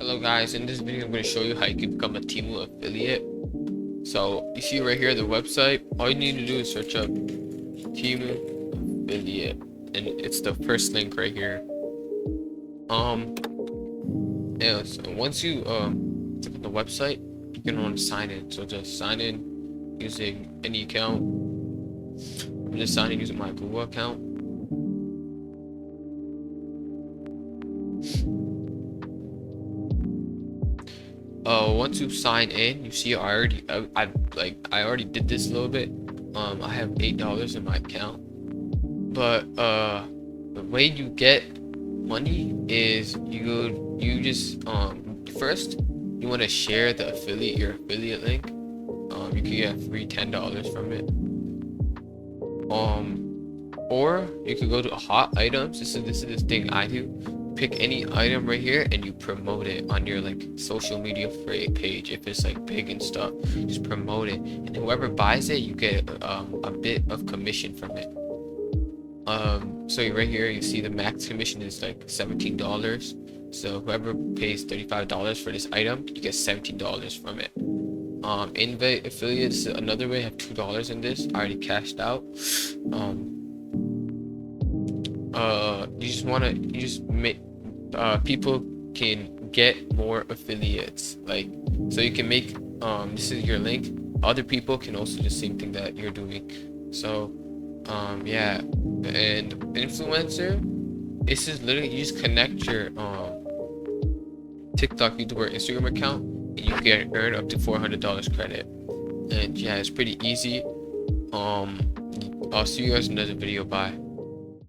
Hello guys, in this video I'm going to show you how you can become a Temu affiliate. So you see right here the website, all you need to do is search up Temu affiliate and it's the first link right here. Yeah, so once you click on the website, you can want to sign in. So just sign in using any account. I'm just signing using my Google account. Once you sign in, you see I already did this a little bit. I have $8 in my account, but the way you get money is you just first you want to share your affiliate link. You can get free $10 from it. Or you could go to hot items. This is the thing I do. Pick any item right here and you promote it on your social media page. If it's big and stuff, just promote it, and whoever buys it, you get a bit of commission from it. So right here you see the max commission is $17. So whoever pays $35 for this item, you get $17 from it. Invite affiliates, another way. I have $2 in this. I already cashed out. You just make people can get more affiliates, so you can make this is your link. Other people can also do the same thing that you're doing. So yeah. And influencer, this is literally, you just connect your TikTok, YouTube, or Instagram account and you can earn up to $400 credit. And yeah, it's pretty easy. I'll see you guys in another video. Bye.